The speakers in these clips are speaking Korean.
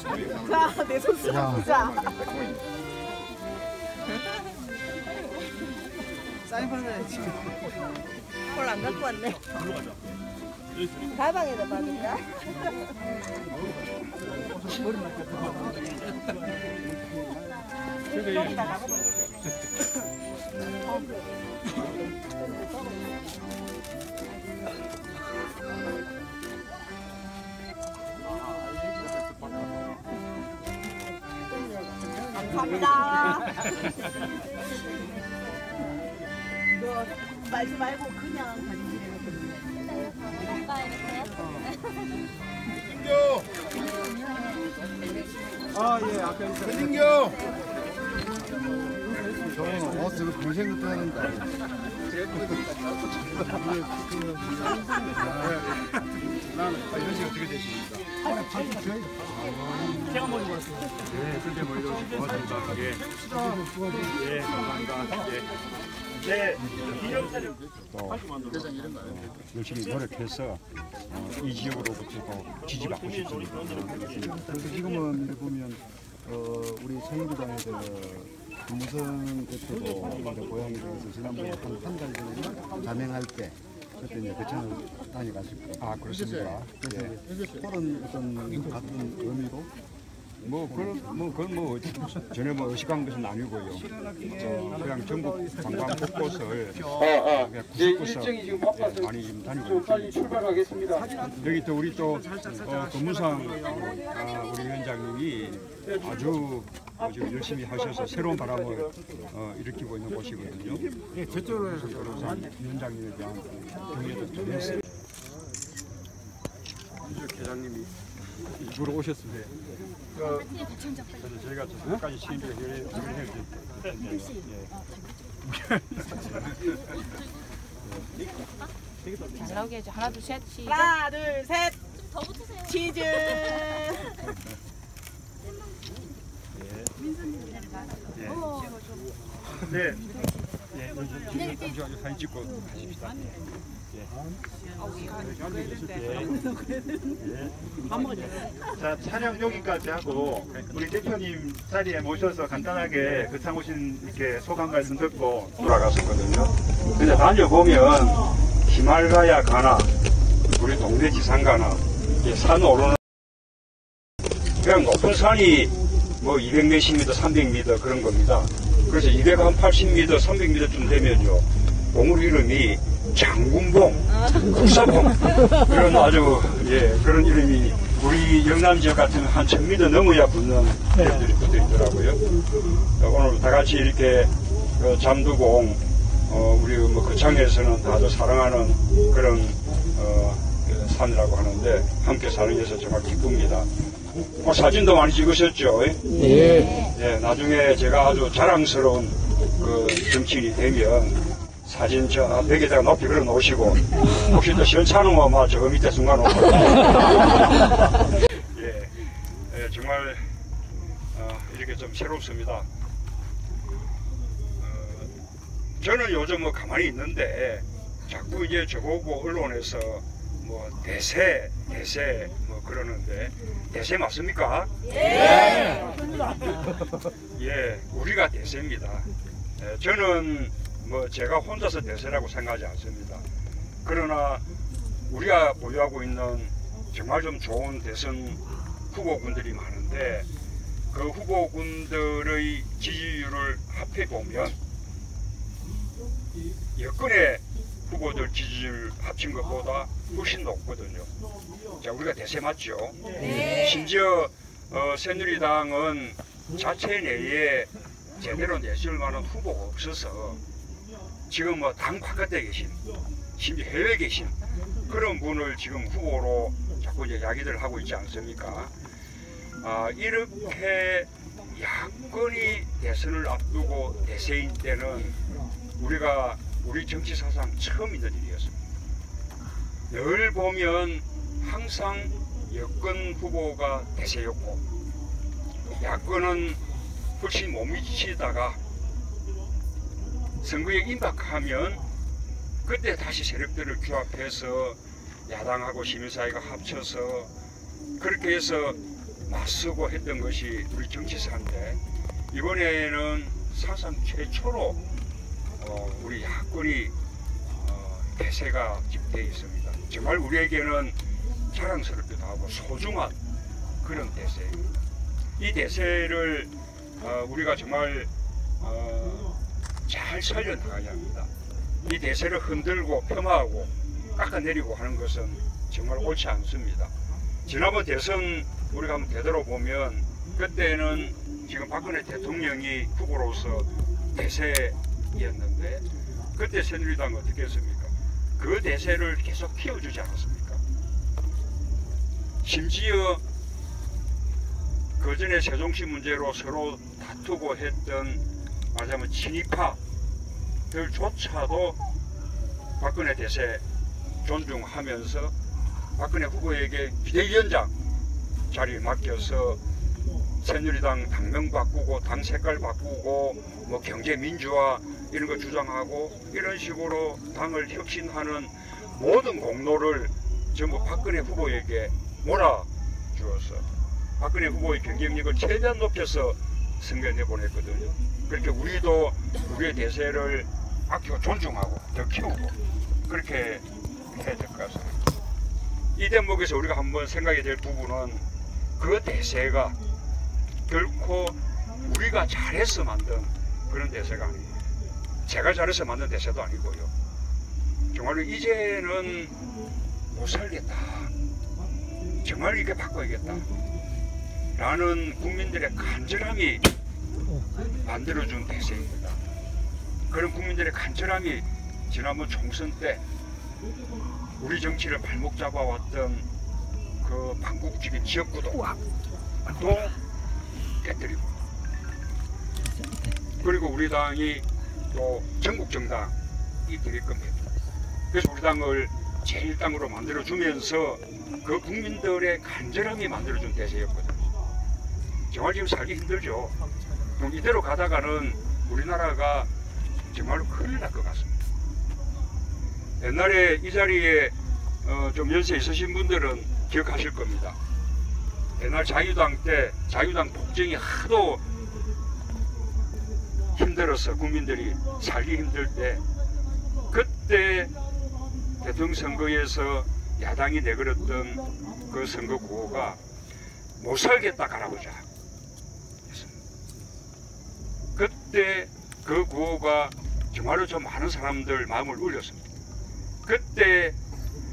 자, 내 손수 보자. 사인 받아야지. 홀 안 갖고 왔네. 가방에다 받을까? 감사합니다. 너 말지 말고 그냥 가지세요. 진교. 아 예, 아까 진교. 저는 저거 평생부터 하는데. 나는 연식이 어떻게 되십니까? 제가 먼저 왔어요. 네, 근데 뭐 이런 고맙습니다. 예, 예, 감사합니다. 예. 네, 또 열심히 노력해서 이 지역으로부터 지지받고 싶습니다. 그래서 지금은 이렇게 보면 우리 새누리당의 김무성 대표도 고향에 대해서 지난번에 한 달 전에 자명할 때 그때 이제 대천을 다녀가시고. 아, 그렇습니까? 그래서 그런 어떤 같은 의미로 그건 뭐 전혀 뭐 의식한 것은 아니고요. 그냥 전국 관광 곳곳을 그냥 구석구석 많이 지금 다니고 빨리 출발하겠습니다. 여기 또 우리 또 금무상 우리 위원장님이 아주 지금 열심히 하셔서 새로운 바람을 일으키고 있는 곳이거든요. 예, 저쪽으로 해서 위원장님에 대한 경례도 좀 했어요. 계장님이 이쪽으로 오셨는데 저희가 저까지 책임지고 해야 잘 나오게 해줘. 하나 둘 셋. 시작. 하나, 둘, 셋. 더 붙으세요. 치즈. 네. 예, 사진 찍고 가십시다. 자, 촬영 여기까지 하고 우리 대표님 자리에 모셔서 간단하게 그 참 오신 이렇게 소감 말씀 듣고 돌아갔었거든요. 근데 다녀보면 히말라야 가나 우리 동네 지상 가나 산 오르는 그냥 높은 산이 뭐 200몇십 미터, 300m 그런 겁니다. 그래서 280m, 300m쯤 되면요 봉우리 이름이 장군봉, 국사봉 그런 아주 그런 이름이 우리 영남 지역 같은 한 1000m 넘어야 붙는 이름들이 붙어 있더라고요. 오늘 다 같이 이렇게 잠두공 우리 뭐 거창에서는 다들 사랑하는 그런 산이라고 하는데 함께 사는 것은 정말 기쁩니다. 사진도 많이 찍으셨죠? 예. 예, 나중에 제가 아주 자랑스러운 그 정치인이 되면 사진 저 벽에다가 높이 걸어 놓으시고 혹시 또 시원찮으면 막 저 밑에 순간 오고 예, 정말 이렇게 좀 새롭습니다. 저는 요즘 뭐 가만히 있는데 자꾸 이제 저보고 언론에서 뭐 대세 뭐 그러는데 대세 맞습니까? 예. 예, 우리가 대세입니다. 예, 저는 뭐 제가 혼자서 대세라고 생각하지 않습니다. 그러나 우리가 보유하고 있는 정말 좀 좋은 대선 후보군들이 많은데 그 후보군들의 지지율을 합해보면 여권의 후보들 지지율 합친 것보다 훨씬 높거든요. 자, 우리가 대세 맞죠? 네. 심지어 새누리당은 자체 내에 제대로 내실 만한 후보가 없어서 지금 뭐 당 바깥에 계신, 심지어 해외에 계신 그런 분을 지금 후보로 자꾸 이제 이야기를 하고 있지 않습니까? 이렇게 야권이 대선을 앞두고 대세인 때는 우리가 우리 정치 사상 처음 있는 일이었습니다. 늘 보면 항상 여권 후보가 대세였고 야권은 훨씬 못 미치다가 선거에 임박하면 그때 다시 세력들을 규합해서 야당하고 시민사회가 합쳐서 그렇게 해서 맞서고 했던 것이 우리 정치사인데 이번에는 사상 최초로 우리 야권이 대세가 집되어 있습니다. 정말 우리에게는 자랑스럽기도 하고 소중한 그런 대세입니다. 이 대세를 우리가 정말 잘 살려나가야 합니다. 이 대세를 흔들고 폄하하고 깎아내리고 하는 것은 정말 옳지 않습니다. 지난번 대선 우리가 한번 되돌아보면 그때는 지금 박근혜 대통령이 후보로서 대세였는데 그때 새누리당은 어떻게 했습니까? 그 대세를 계속 키워주지 않았습니까? 심지어 그 전에 세종시 문제로 서로 다투고 했던 말하자면 친이파들조차도 박근혜 대세 존중하면서 박근혜 후보에게 비대위원장 자리 맡겨서 새누리당 당명 바꾸고 당 색깔 바꾸고 뭐 경제 민주화 이런 거 주장하고 이런 식으로 당을 혁신하는 모든 공로를 전부 박근혜 후보에게 몰아주어서 박근혜 후보의 경쟁력을 최대한 높여서 선거에 내보냈거든요. 그렇게 우리도 우리의 대세를 아끼고 존중하고 더 키우고 그렇게 해야 될 것 같습니다. 이 대목에서 우리가 한번 생각해야 될 부분은 그 대세가 결코 우리가 잘해서 만든 그런 대세가 아닙니다. 제가 잘해서 만든 대세도 아니고요. 정말로 이제는 못 살겠다. 정말 이렇게 바꿔야겠다. 라는 국민들의 간절함이 만들어준 대세입니다. 그런 국민들의 간절함이 지난번 총선 때 우리 정치를 발목 잡아왔던 그 반국적인 지역구도 또 깨뜨리고 그리고 우리 당이 또 전국 정당이 되게끔 했다. 그래서 우리 당을 제1당으로 만들어주면서 그 국민들의 간절함이 만들어준 대세였거든요. 정말 지금 살기 힘들죠. 이대로 가다가는 우리나라가 정말로 큰일 날 것 같습니다. 옛날에 이 자리에 좀 연세 있으신 분들은 기억하실 겁니다. 옛날 자유당 때 자유당 폭정이 하도 힘들어서 국민들이 살기 힘들 때 그때 대통령 선거에서 야당이 내걸었던 그 선거 구호가 못 살겠다 갈아보자. 그때 그 구호가 정말로 좀 많은 사람들 마음을 울렸습니다. 그때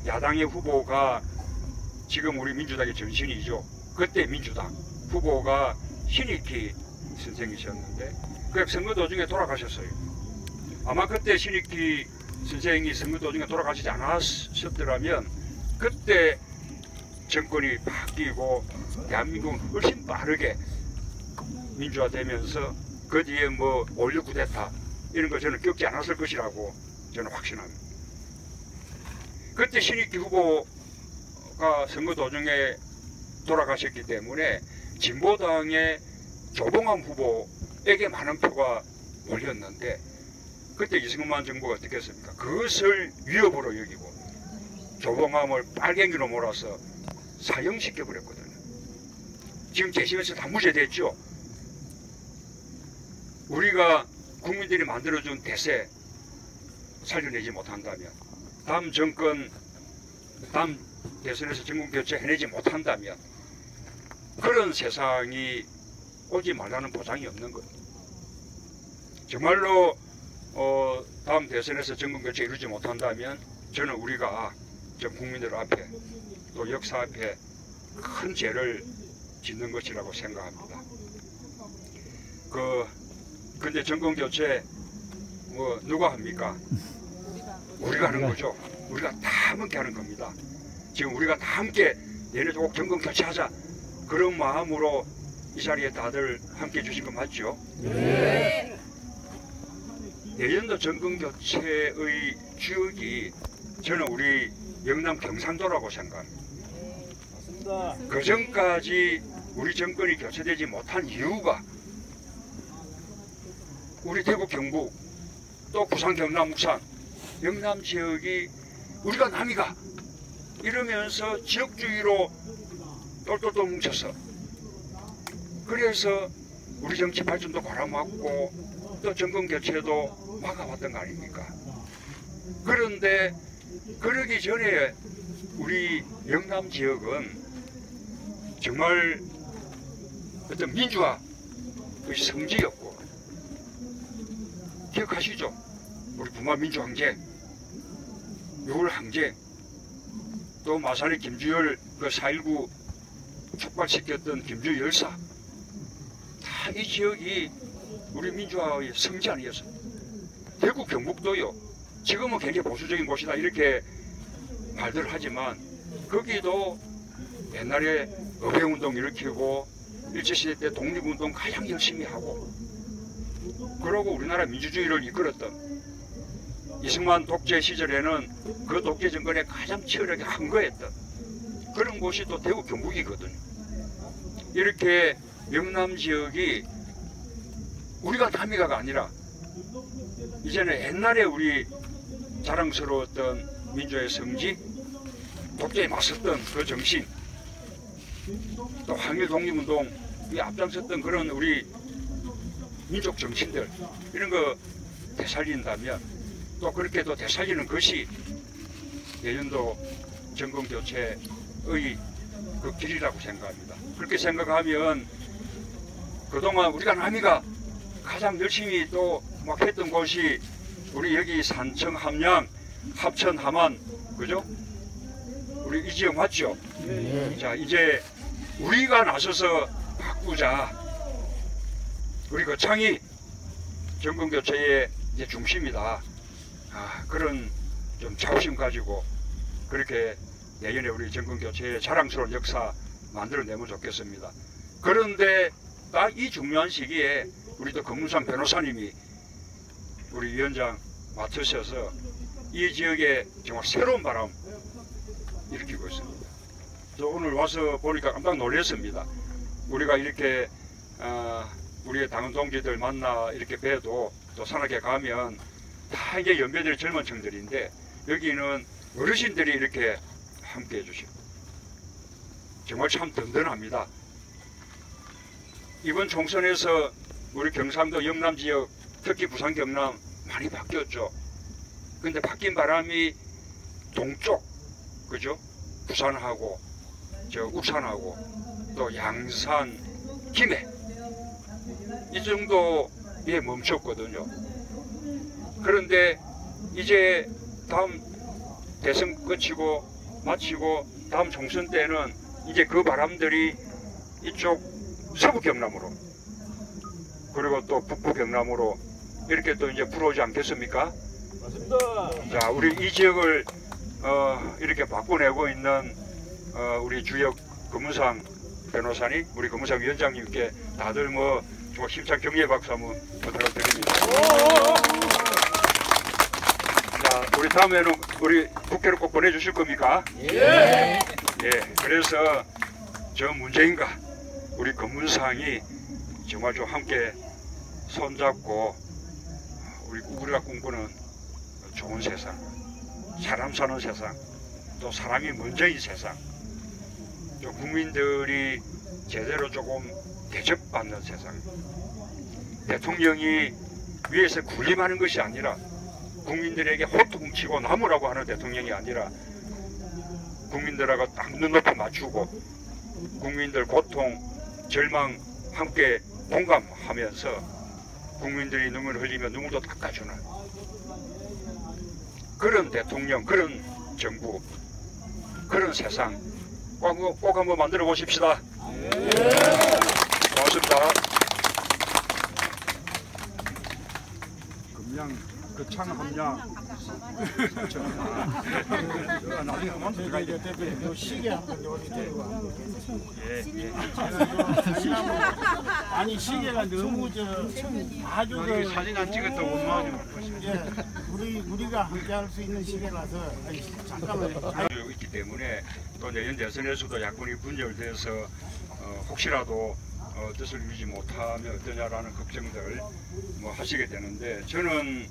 야당의 후보가 지금 우리 민주당의 전신이죠. 그때 민주당 후보가 신익희 선생이셨는데 그 선거 도중에 돌아가셨어요. 아마 그때 신익희 선생이 선거 도중에 돌아가시지 않았었더라면 그때 정권이 바뀌고 대한민국은 훨씬 빠르게 민주화되면서 그 뒤에 뭐 5.16 쿠데타 이런 거 저는 겪지 않았을 것이라고 저는 확신합니다. 그때 신익희 후보가 선거 도중에 돌아가셨기 때문에 진보당의 조봉암 후보에게 많은 표가 몰렸는데 그때 이승만 정부가 어떻게 했습니까? 그것을 위협으로 여기고 조봉암을 빨갱이로 몰아서 사형시켜버렸거든요. 지금 재심에서 다 무죄됐죠. 우리가 국민들이 만들어준 대세 살려내지 못한다면 다음 정권 다음 대선에서 정권 교체 해내지 못한다면 그런 세상이 오지 말라는 보장이 없는 거예요. 정말로 다음 대선에서 정권 교체 이루지 못한다면 저는 우리가 전 국민들 앞에 또 역사 앞에 큰 죄를 짓는 것이라고 생각합니다. 근데 정권 교체 뭐 누가 합니까? 우리가 하는 거죠. 우리가 다 함께 하는 겁니다. 지금 우리가 다 함께 얘네 꼭 정권 교체하자 그런 마음으로 이 자리에 다들 함께 해주신 거 맞죠? 네. 내년도 정권 교체의 주역이 저는 우리 영남 경상도라고 생각합니다. 그 전까지 우리 정권이 교체되지 못한 이유가 우리 대구 경북 또 부산 경남 묵산 영남 지역이 우리가 남이가 이러면서 지역주의로 똘똘똘 뭉쳐서 그래서 우리 정치 발전도 바라막고 또 정권 교체도 막아왔던 거 아닙니까? 그런데 그러기 전에 우리 영남 지역은 정말 어떤 민주화의 성지였고, 기억하시죠? 우리 부마 민주항쟁, 6월 항쟁, 또 마산의 김주열 그 4.19 촉발시켰던 김주열 열사, 다 이 지역이 우리 민주화의 성지 아니었어요. 대구 경북도요, 지금은 굉장히 보수적인 곳이다 이렇게 말들 하지만 거기도 옛날에 의회운동 일으키고 일제시대 때 독립운동 가장 열심히 하고, 그러고 우리나라 민주주의를 이끌었던 이승만 독재 시절에는 그 독재 정권에 가장 치열하게 항거했던 그런 곳이 또 대구 경북이거든요. 이렇게 영남 지역이 우리가 남이가가 아니라 이제는 옛날에 우리 자랑스러웠던 민주의 성지, 독재에 맞섰던 그 정신, 또 항일 독립운동에 앞장섰던 그런 우리 민족 정신들, 이런 거 되살린다면, 또 그렇게 또 되살리는 것이 내년도 정권 교체의 그 길이라고 생각합니다. 그렇게 생각하면 그동안 우리가 남이가 가장 열심히 또 막 했던 곳이 우리 여기 산청, 함양, 합천, 함안, 그죠? 우리 이 지역 맞죠? 네. 자, 이제 우리가 나서서 바꾸자. 우리 거창이 정권 교체의 이제 중심이다. 그런 좀 자부심 가지고 그렇게 내년에 우리 정권 교체의 자랑스러운 역사 만들어내면 좋겠습니다. 그런데 딱 이 중요한 시기에 우리 또 검문상 변호사님이 우리 위원장 맡으셔서 이 지역에 정말 새로운 바람 일으키고 있습니다. 저 오늘 와서 보니까 깜짝 놀랐습니다. 우리가 이렇게 우리의 당원 동지들 만나 이렇게 뵈도 또 산악회 가면 다 이제 연배들이 젊은 층들인데 여기는 어르신들이 이렇게 함께 해주시고 정말 참 든든합니다. 이번 총선에서 우리 경상도 영남 지역, 특히 부산 경남 많이 바뀌었죠. 근데 바뀐 바람이 동쪽, 그죠? 부산하고 저 울산하고 또 양산, 김해 이 정도에 멈췄거든요. 그런데 이제 다음 대선 끝이고 마치고 다음 총선 때는 이제 그 바람들이 이쪽 서부 경남으로 그리고 또 북부 경남으로 이렇게 또 이제 불어오지 않겠습니까? 맞습니다. 자, 우리 이 지역을 이렇게 바꿔내고 있는 우리 주역 검문상 변호사님, 우리 검문상 위원장님께 다들 뭐 정말 힘찬 격려의 박수 한번 부탁드립니다. 자, 우리 다음에는 우리 국회로 꼭 보내주실 겁니까? 예. 예. 그래서 저 문재인과 우리 검문상이 정말 좀 함께 손잡고 우리가 꿈꾸는 좋은 세상, 사람 사는 세상, 또 사람이 먼저인 세상, 또 국민들이 제대로 조금 대접받는 세상, 대통령이 위에서 군림하는 것이 아니라 국민들에게 호통치고 나무라고 하는 대통령이 아니라 국민들하고 딱 눈높이 맞추고 국민들 고통, 절망 함께 공감하면서 국민들이 눈물 흘리면 눈물도 닦아주는 그런 대통령, 그런 정부, 그런 세상 꼭 한번 만들어 보십시다. 고맙습니다. 거창 함량 나중에 한번 들어가야 돼. 대표님 시계 한번 여기 들고 와. 예. 아니 시계가 너무 아주 여기 사진 안 찍었다고 원망하지 말고. 우리가 함께할 수 있는 시계라서 잠깐만. 있기 때문에 또 내년 대선에서도 야권이 분열돼서 혹시라도 뜻을 이루지 못하면 어떠냐라는 걱정들 뭐 하시게 되는데 저는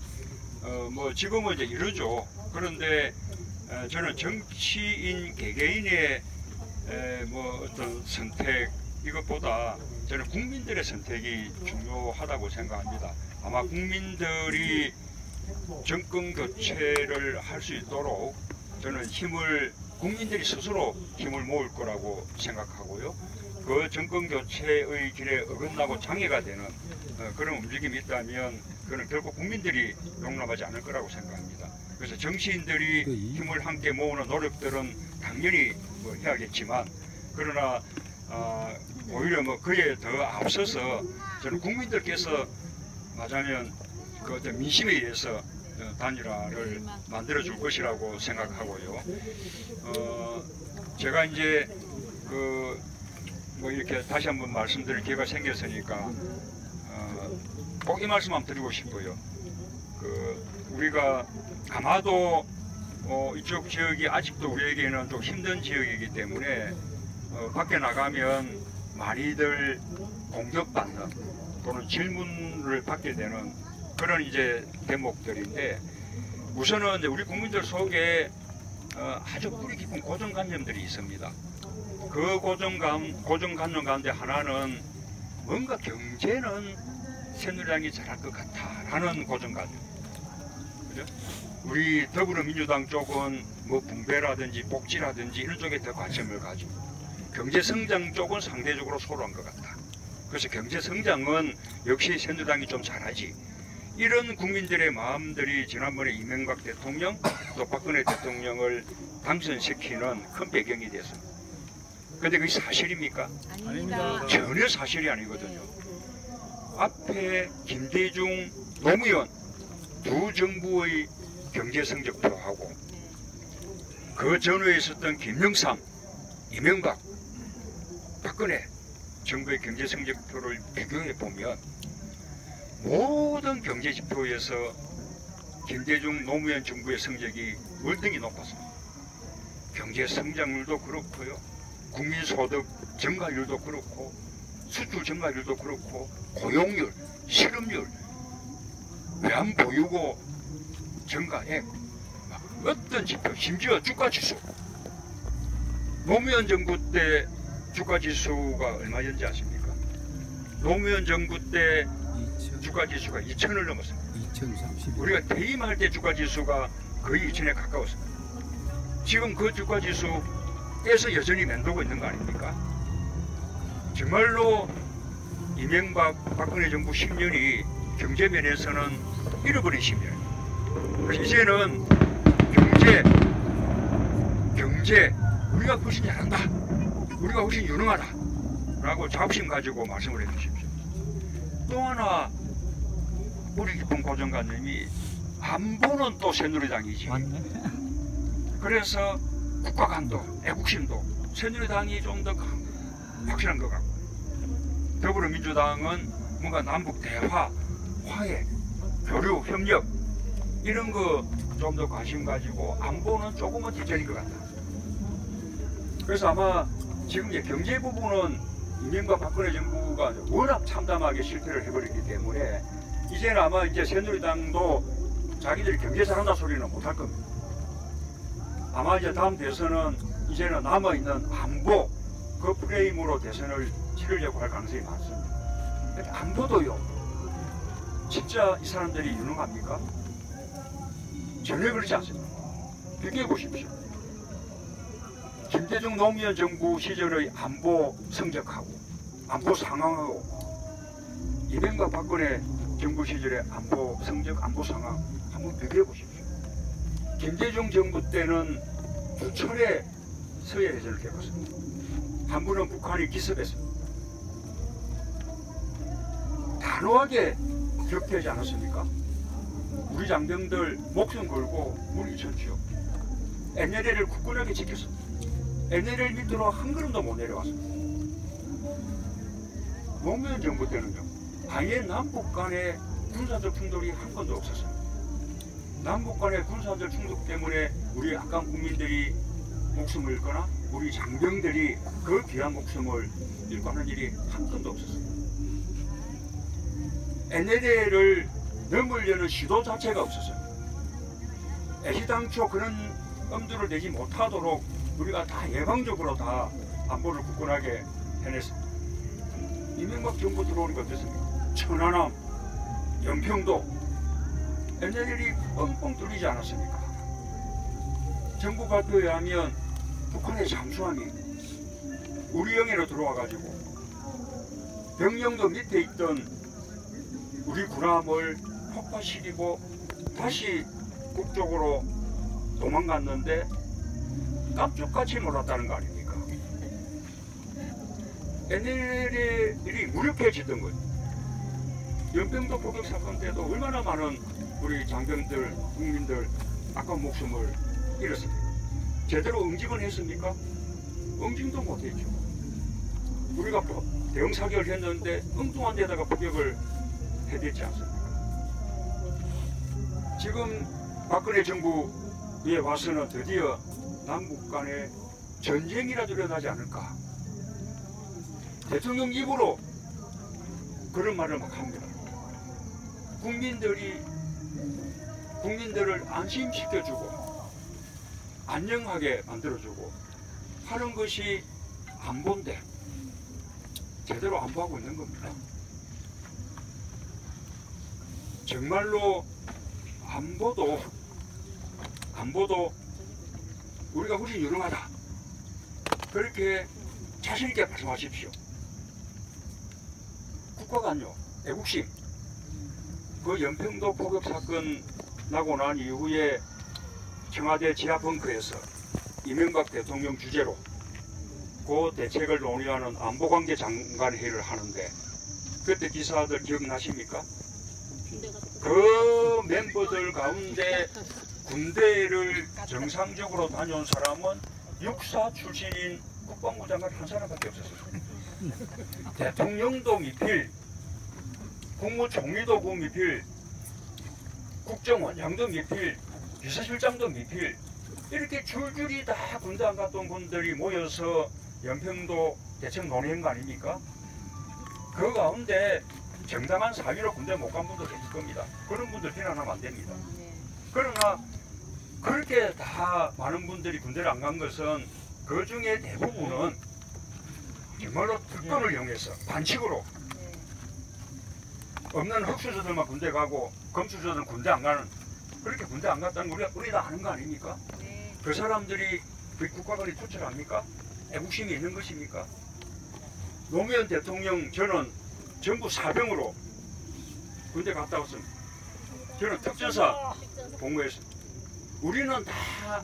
뭐 지금은 이제 이러죠. 그런데 저는 정치인 개개인의 뭐 어떤 선택 이것보다 저는 국민들의 선택이 중요하다고 생각합니다. 아마 국민들이 정권 교체를 할 수 있도록 저는 국민들이 스스로 힘을 모을 거라고 생각하고요. 그 정권 교체의 길에 어긋나고 장애가 되는 그런 움직임이 있다면 그는 결국 국민들이 용납하지 않을 거라고 생각합니다. 그래서 정치인들이 힘을 함께 모으는 노력들은 당연히 해야겠지만 그러나 오히려 그에 더 앞서서 저는 국민들께서 말하자면 그 어떤 민심에 의해서 단일화를 만들어 줄 것이라고 생각하고요. 제가 이제 이렇게 다시 한번 말씀드릴 기회가 생겼으니까 꼭 이 말씀 한번 드리고 싶어요. 우리가 아마도 이쪽 지역이 아직도 우리에게는 좀 힘든 지역이기 때문에 밖에 나가면 많이들 공격받는 또는 질문을 받게 되는 그런 이제 대목들인데 우선은 이제 우리 국민들 속에 아주 뿌리 깊은 고정관념들이 있습니다. 그 고정관념 가운데 하나는 뭔가 경제는 새누리당이 잘할 것 같다라는 고정관념. 그죠? 우리 더불어민주당 쪽은 분배라든지 복지라든지 이런 쪽에 더 관심을 가지고 경제성장 쪽은 상대적으로 소홀한 것 같다. 그래서 경제성장은 역시 새누리당이 좀 잘하지. 이런 국민들의 마음들이 지난번에 이명박 대통령 또 박근혜 대통령을 당선시키는 큰 배경이 됐습니다. 그런데 그게 사실입니까? 아닙니다. 전혀 사실이 아니거든요. 앞에 김대중, 노무현 두 정부의 경제성적표하고 그 전후에 있었던 김영삼, 이명박, 박근혜 정부의 경제성적표를 비교해 보면 모든 경제지표에서 김대중, 노무현 정부의 성적이 월등히 높았습니다. 경제성장률도 그렇고요. 국민소득 증가율도 그렇고 수출 증가율도 그렇고 고용률, 실업률, 외환보유고 증가액 어떤 지표, 심지어 주가지수 노무현 정부 때 주가지수가 얼마였는지 아십니까? 노무현 정부 때 주가지수가 2,000을 넘었습니다. 2030. 우리가 퇴임할 때 주가지수가 거의 2,000에 가까웠습니다. 지금 그 주가지수에서 여전히 맴돌고 있는 거 아닙니까? 정말로 이명박 박근혜 정부 10년이 경제면에서는 잃어버린 10년. 그래서 이제는 경제 우리가 훨씬 잘한다. 우리가 훨씬 유능하다. 라고 자부심 가지고 말씀을 해주십시오. 또 하나 뿌리 깊은 고정관념이 안보는 또 새누리당이지. 그래서 국가간도, 애국심도 새누리당이 좀 더 확실한 것 같고 더불어민주당은 뭔가 남북 대화, 화해, 교류, 협력 이런 거 좀 더 관심 가지고 안보는 조금은 뒷전인 것 같다. 그래서 아마 지금 이제 경제 부분은 이명박 박근혜 정부가 워낙 참담하게 실패를 해버렸기 때문에 이제는 아마 이제 새누리당도 자기들이 경제 잘한다 소리는 못할 겁니다. 아마 이제 다음 대선은 이제는 남아있는 안보 그 프레임으로 대선을 치르려고 할 가능성이 많습니다. 안보도요. 진짜 이 사람들이 유능합니까? 전혀 그렇지 않습니다. 비교해 보십시오. 김대중 노무현 정부 시절의 안보 성적하고 안보 상황하고 이명박 박근혜 정부 시절의 안보 성적, 안보 상황 한번 비교해 보십시오. 김대중 정부 때는 주철에 서해 해전을 겪었습니다. 한 번은 북한이 기습했습니다. 단호하게 격퇴하지 않았습니까? 우리 장병들 목숨 걸고 물 잊혔죠. NLL을 굳건하게 지켰습니다. NLL 밑으로 한 걸음도 못 내려왔습니다. 노무현 정부 때는요. 아예 남북 간의 군사적 충돌이 한 건도 없었습니다. 남북 간의 군사적 충돌 때문에 우리 아까운 국민들이 목숨을 잃거나 우리 장병들이 그 귀한 목숨을 잃고 하는 일이 한 건도 없었습니다. NLL을 넘으려는 시도 자체가 없었어요. 애시당초 그런 엄두를 내지 못하도록 우리가 다 예방적으로 다 안보를 굳건하게 해냈습니다. 이명박 정부 들어오니까 어떻습니까? 천안함, 연평도 NLL이 뻥뻥 뚫리지 않았습니까? 정부 발표에 하면 북한의 잠수함이 우리 영해로 들어와가지고 병영도 밑에 있던 우리 군함을 폭파시키고 다시 북쪽으로 도망갔는데 깜짝같이 놀았다는 거 아닙니까? NLL이 무력해지던 거예요. 연평도 포격 사건 때도 얼마나 많은 우리 장병들, 국민들 아까운 목숨을 잃었습니다. 제대로 응징은 했습니까? 응징도 못했죠. 우리가 대응 사격을 했는데 엉뚱한 데다가 포격을 해댔지 않습니까? 지금 박근혜 정부에 와서는 드디어 남북 간의 전쟁이라도 일어나지 않을까. 대통령 입으로 그런 말을 막 합니다. 국민들을 안심시켜주고 안녕하게 만들어주고 하는 것이 안보인데 제대로 안보하고 있는 겁니다. 정말로 안보도 우리가 훨씬 유능하다. 그렇게 자신있게 말씀하십시오. 국가간요, 애국심. 그 연평도 포격 사건 나고 난 이후에 청와대 지하 벙커에서 이명박 대통령 주재로 그 대책을 논의하는 안보관계 장관 회의를 하는데 그때 기사들 기억나십니까? 그 멤버들 가운데 군대를 정상적으로 다녀온 사람은 육사 출신인 국방부 장관 한 사람밖에 없었어요. 대통령도 미필, 국무총리도 그 미필, 국정원장도 미필, 비서실장도 미필, 이렇게 줄줄이 다 군대 안 갔던 분들이 모여서 연평도 대책 논의한 거 아닙니까? 그 가운데 정당한 사유로 군대 못 간 분도 계실 겁니다. 그런 분들 비난하면 안 됩니다. 그러나 그렇게 다 많은 분들이 군대를 안 간 것은 그 중에 대부분은 정말로 특권을 이용해서 반칙으로 없는 흑수저들만 군대 가고 금수저들은 군대 안 가는, 그렇게 군대 안 갔다는 거 우리 다 아는 거 아닙니까? 그 사람들이 그 국가관이 투철합니까? 애국심이 있는 것입니까? 노무현 대통령 저는 전부 사병으로 군대 갔다 왔습니다. 저는 특전사 복무했습니다. 우리는 다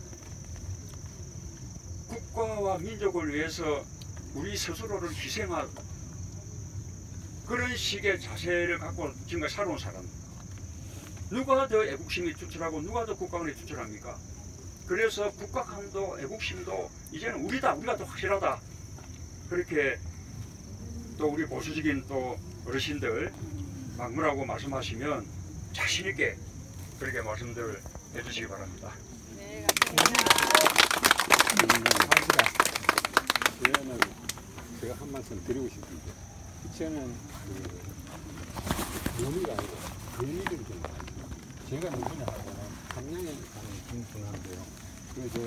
국가와 민족을 위해서 우리 스스로를 희생한 그런 식의 자세를 갖고 지금까지 살아온 사람입니다. 누가 더 애국심이 투철하고 누가 더 국가관이 투철합니까? 그래서 국가감도 애국심도 이제는 우리가 더 확실하다. 그렇게 또 우리 보수적인 또 어르신들 막무라고 말씀하시면 자신있게 그렇게 말씀들 해주시기 바랍니다. 네, 저는 제가 한 말씀 드리고 싶은데, 저는 묘미가 아니고 변이를 좀 많이. 제가 누구냐 하고는 함양에 사는 김순환인데요. 그저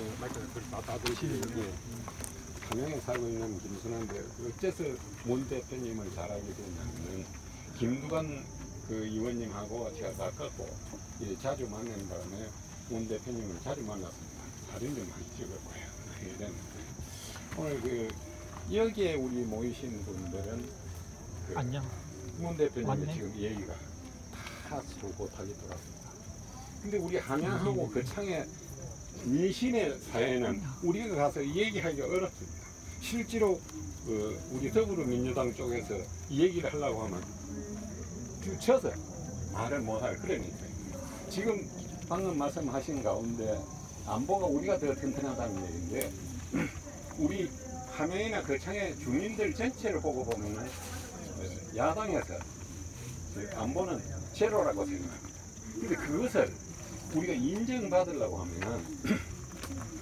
다 드시는데 함양에 살고 있는 김순환인데 어째서 문 대표님을 잘 알게 됐냐면은 김두관 그 의원님하고 제가 가깝고 자주 만나는 바람에 문 대표님을 자주 만났습니다. 사진도 많이 찍었고요. 이랬는데 오늘 그 여기에 우리 모이신 분들은 그 안녕. 문 대표님의 맞네. 지금 얘기가 다 못하게 돌았습니다. 근데 우리 함양하고 거창의 민심의 사회는 우리가 가서 얘기하기가 어렵습니다. 실제로 우리 더불어민주당 쪽에서 얘기를 하려고 하면 주쳐서 말을 못할 그런 입장입니다. 지금 방금 말씀하신 가운데 안보가 우리가 더 튼튼하다는 얘기인데 우리 함양이나 거창의 주민들 전체를 보고 보면은 야당에서 안보는 제로라고 생각합니다. 근데 그것을 우리가 인정받으려고 하면은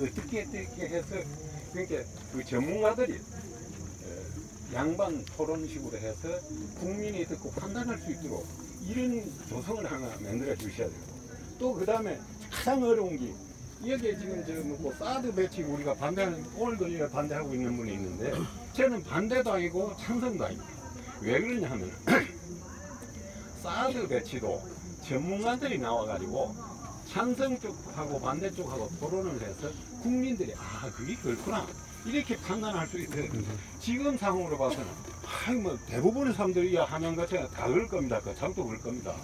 어떻게 해서 그러니까 그 전문가들이 양반 토론식으로 해서 국민이 듣고 판단할 수 있도록 이런 조성을 하나 만들어 주셔야 되고, 또 그 다음에 가장 어려운 게 여기에 지금 뭐 사드 배치 우리가 반대하는, 오늘도 반대하고 있는 분이 있는데 저는 반대도 아니고 찬성도 아닙니다. 왜 그러냐 하면 사드 배치도 전문가들이 나와가지고 찬성 쪽하고 반대 쪽하고 토론을 해서 국민들이 그게 그렇구나 이렇게 판단할 수 있어요. 지금 상황으로 봐서는 뭐 대부분의 사람들이 하면 같이 다 그럴 겁니다. 그 장도 그럴 겁니다.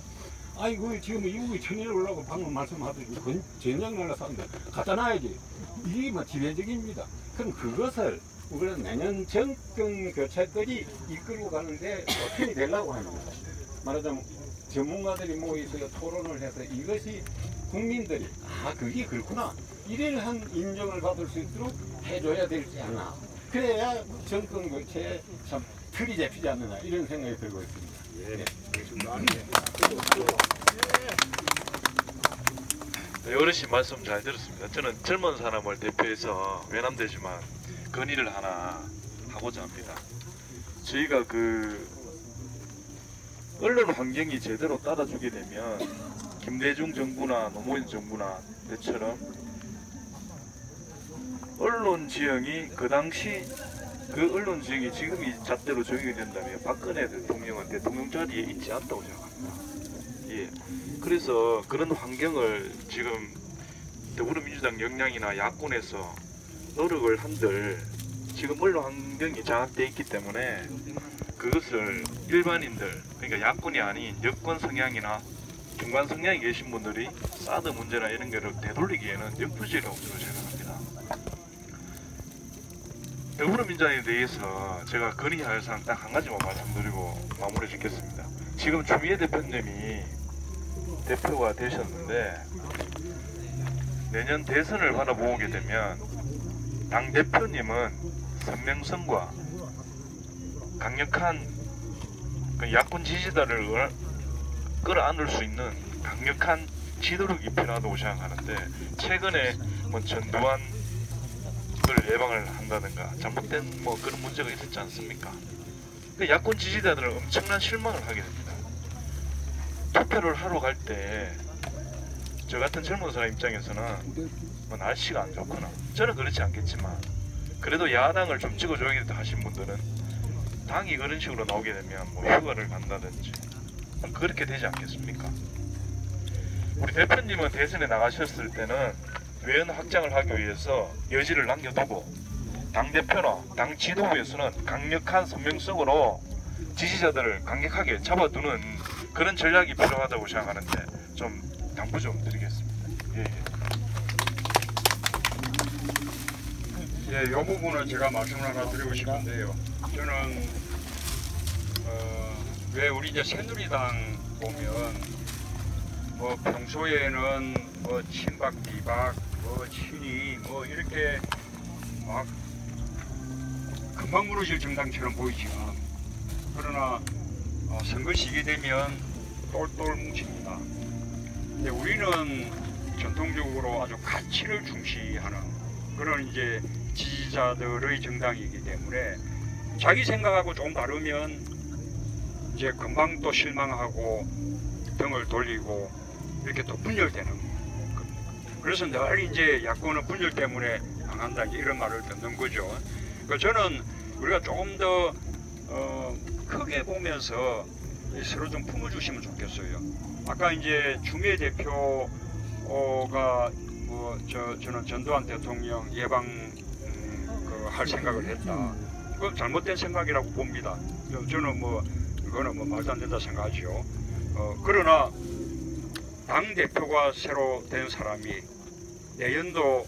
아이고 지금 이국이 천일 올라고 방금 말씀하듯이 전쟁 날라 사는데 갖다 놔야지. 이게 뭐 지배적입니다. 그럼 그것을 우리는 내년 정권 교체까지 이끌고 가는데 어떻게 되려고 합니다. 말하자면 전문가들이 모여서 토론을 해서 이것이 국민들이 그게 그렇구나 이러한 인정을 받을 수 있도록 해줘야 되지 않나. 그래야 정권 교체에 참 틀이 잡히지 않느냐 이런 생각이 들고 있습니다. 예. 네, 어르신 말씀 잘 들었습니다. 저는 젊은 사람을 대표해서 외람되지만 건의를 하나 하고자 합니다. 저희가 언론 환경이 제대로 따라주게 되면 김대중 정부나 노무현 정부나 때처럼 언론 지형이 그 당시 그 언론 지형이 지금 이 잣대로 적용이 된다면 박근혜 대통령은 대통령 자리에 있지 않다고 생각합니다. 예. 그래서 그런 환경을 지금 더불어민주당 역량이나 야권에서 노력을 한들 지금 언론 환경이 장악되어 있기 때문에 그것을 일반인들, 그러니까 야권이 아닌 여권 성향이나 중간 성향이 계신 분들이 사드 문제나 이런 거를 되돌리기에는 역부족이라고 생각합니다. 더불어민주당에 대해서 제가 건의할 사항 딱 한 가지만 말씀드리고 마무리 짓겠습니다. 지금 추미애 대표님이 대표가 되셨는데 내년 대선을 바라보게 되면 당 대표님은 선명성과 강력한 야권 지지자를 끌어안을 수 있는 강력한 지도력이 필요하다고 생각하는데 최근에 뭐 전두환을 예방을 한다든가 잘못된 뭐 그런 문제가 있었지 않습니까? 야권 지지자들은 엄청난 실망을 하게 됩니다. 투표를 하러 갈 때 저 같은 젊은 사람 입장에서는 뭐 날씨가 안 좋거나 저는 그렇지 않겠지만 그래도 야당을 좀 찍어줘야겠다 하신 분들은 당이 그런 식으로 나오게 되면 뭐 휴가를 간다든지 그렇게 되지 않겠습니까? 우리 대표님은 대선에 나가셨을 때는 외연 확장을 하기 위해서 여지를 남겨두고 당대표나 당 지도부에서는 강력한 선명성으로 지지자들을 강력하게 잡아두는 그런 전략이 필요하다고 생각하는데 좀 당부 좀 드리겠습니다. 예, 이 부분은 제가 말씀을 하나 드리고 싶은데요. 저는 왜 우리 이제 새누리당 보면 뭐 평소에는 뭐 친박, 비박, 뭐 친이 뭐 이렇게 막 금방 무너질 정당처럼 보이지만 그러나 선거 시기 되면 똘똘 뭉칩니다. 근데 우리는 전통적으로 아주 가치를 중시하는 그런 이제 지지자들의 정당이기 때문에 자기 생각하고 좀 다르면 이제 금방 또 실망하고 등을 돌리고 이렇게 또 분열되는 겁니다. 그래서 늘 이제 야권은 분열 때문에 망한다 이런 말을 듣는 거죠. 저는 우리가 조금 더 크게 보면서 서로 좀 품어주시면 좋겠어요. 아까 이제 추미애 대표가 저는 전두환 대통령 예방 할 생각을 했다. 그건 잘못된 생각이라고 봅니다. 저는 그거는 말도 안 된다 생각하죠. 그러나 당 대표가 새로 된 사람이 내년도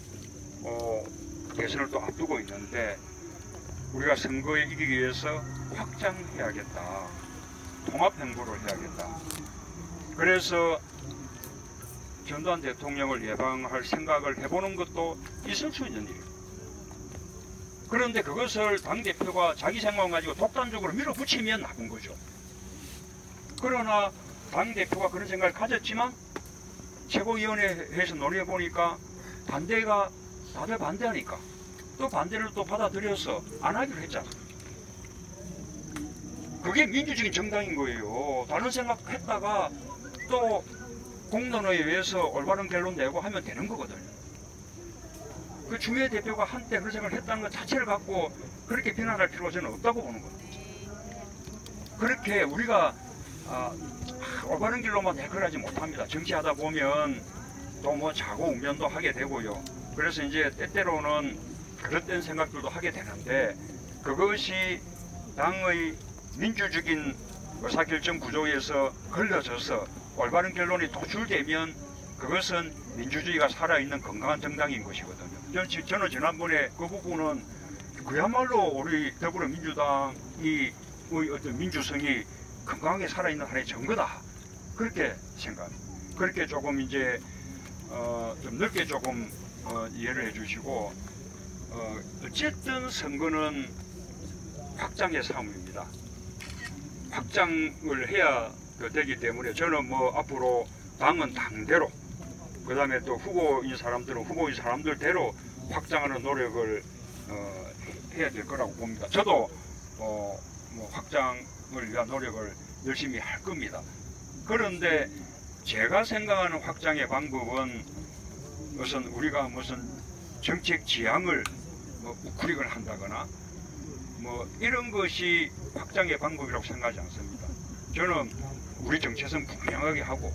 대선을 또 앞두고 있는데 우리가 선거에 이기기 위해서 확장해야겠다. 통합 행보를 해야겠다. 그래서 전두환 대통령을 예방할 생각을 해보는 것도 있을 수 있는 일이에요. 그런데 그것을 당대표가 자기 생각만 가지고 독단적으로 밀어붙이면 나쁜 거죠. 그러나 당대표가 그런 생각을 가졌지만 최고위원회에서 논의해보니까 반대가 다들 반대하니까 또 반대를 또 받아들여서 안 하기로 했잖아. 그게 민주적인 정당인 거예요. 다른 생각했다가 또 공론회에 의해서 올바른 결론 내고 하면 되는 거거든요. 그 추미애 대표가 한때 그런 생각을 했다는 것 자체를 갖고 그렇게 비난할 필요가 저는 없다고 보는 겁니다. 그렇게 우리가 올바른 길로만 해결하지 못합니다. 정치하다 보면 또 뭐 자고 운전도 하게 되고요. 그래서 이제 때때로는 그릇된 생각들도 하게 되는데 그것이 당의 민주적인 의사결정 구조에서 걸러져서 올바른 결론이 도출되면 그것은 민주주의가 살아있는 건강한 정당인 것이거든요. 저는 지난번에 그 부분은 그야말로 우리 더불어민주당의 어떤 민주성이 건강하게 살아있는 하나의 증거다. 그렇게 생각합니다. 그렇게 조금 이제 좀 넓게 조금 이해를 해주시고 어쨌든 선거는 확장의 싸움입니다. 확장을 해야 되기 때문에 저는 뭐 앞으로 당은 당대로 그 다음에 또 후보인 사람들은 후보인 사람들대로 확장하는 노력을 해야 될 거라고 봅니다. 저도 뭐 확장을 위한 노력을 열심히 할 겁니다. 그런데 제가 생각하는 확장의 방법은 무슨 우리가 무슨 정책 지향을 뭐 우클릭을 한다거나 뭐 이런 것이 확장의 방법이라고 생각하지 않습니다. 저는 우리 정체성 분명하게 하고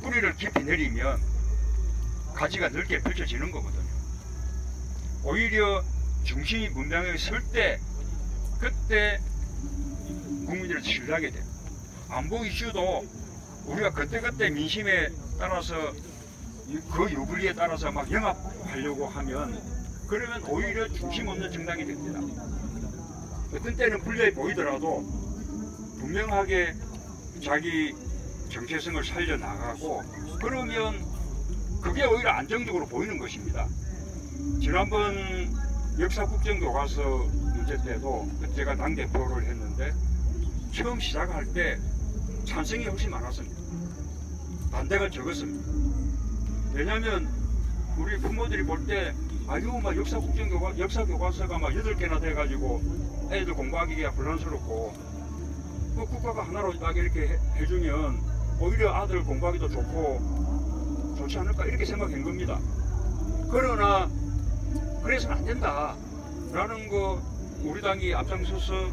뿌리를 깊이 내리면 가지가 넓게 펼쳐지는 거거든요. 오히려 중심이 분명하게 설 때 그때 국민들을 신뢰하게 돼요. 안보 이슈도 우리가 그때그때 민심에 따라서 그 요구리에 따라서 막 영합하려고 하면 그러면 오히려 중심 없는 정당이 됩니다. 어떤 때는 불리해 보이더라도 분명하게 자기 정체성을 살려나가고 그러면 그게 오히려 안정적으로 보이는 것입니다. 지난번 역사국정교과서 문제 때도 제가 당대표를 했는데 처음 시작할 때 찬성이 훨씬 많았습니다. 반대가 적었습니다. 왜냐하면 우리 부모들이 볼 때 아유 막 역사교과서가 막 8개나 돼가지고 애들 공부하기가 혼란스럽고 뭐 국가가 하나로 딱 이렇게 해주면 오히려 아들 공부하기도 좋고 좋지 않을까 이렇게 생각한 겁니다. 그러나 그래서는 안 된다 라는 거 우리 당이 앞장서서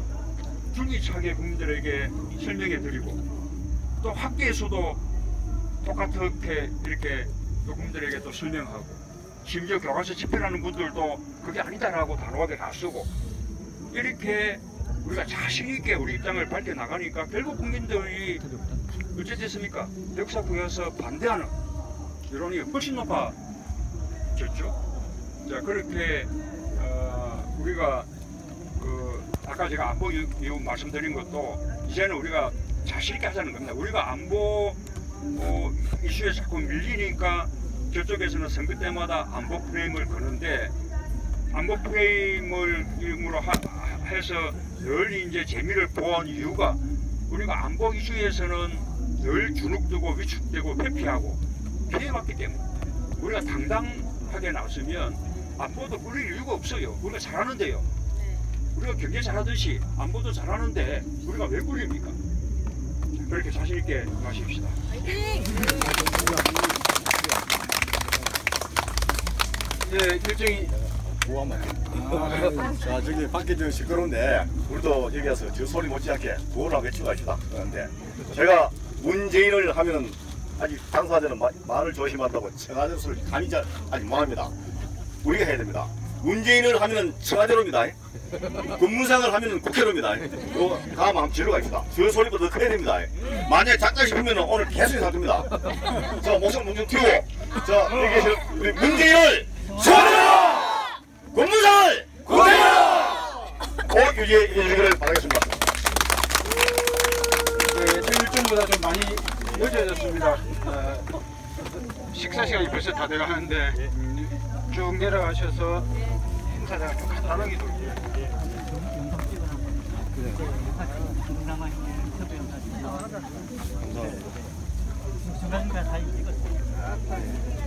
줄기차게 국민들에게 설명해 드리고 또 학계에서도 똑같게 이렇게 국민들에게 또 설명하고 심지어 교과서 집필하는 분들도 그게 아니다라고 단호하게 나서고 이렇게 우리가 자신있게 우리 입장을 밝혀나가니까 결국 국민들이 어찌 됐습니까? 역사교과서 반대하는 여론이 훨씬 높아졌죠. 자, 그렇게 우리가 아까 제가 안보 이유 말씀드린 것도 이제는 우리가 자신있게 하자는 겁니다. 우리가 안보 이슈에 자꾸 밀리니까 저쪽에서는 선거 때마다 안보 프레임을 거는데 안보 프레임을 해서 늘 이제 재미를 보한 이유가 우리가 안보 이슈에서는 늘 주눅들고 위축되고 회피하고 피해봤기 때문에 우리가 당당하게 나서면 안보도 꿀릴 이유가 없어요. 우리가 잘하는데요. 우리가 경제 잘하듯이 안보도 잘하는데 우리가 왜 꿀립니까? 그렇게 자신있게 마십시다. 예, 일정이 자, 저기 밖에 좀 시끄러운데 우리도 여기 와서 저 소리 못지않게 구호를 외치고 가시다. 그런데 제가 문재인을 하면은 아직 당사자는 말을 조심한다고 청와대로를 감히 잘 아직 못합니다. 우리가 해야 됩니다. 문재인을 하면은 청와대로입니다. 법무상을 하면은 국회로입니다. 이거 다음 한번 지르고 갑시다. 저 소리보다 더 커야 됩니다. 만약에 작다 싶으면 오늘 계속 살 겁니다. 자, 목소리 뭉청 튀고 자, 여기 우리 문재인을 청와대로! 법무상을 국회로! 유지를 바라겠습니다. 네, 일정보다 좀 많이 늦어졌습니다. 식사 시간이 벌써 다 돼가는데 쭉 내려가셔서 행사장을 좀 간단하게 돌게요. 중간중간 사진 찍었어요.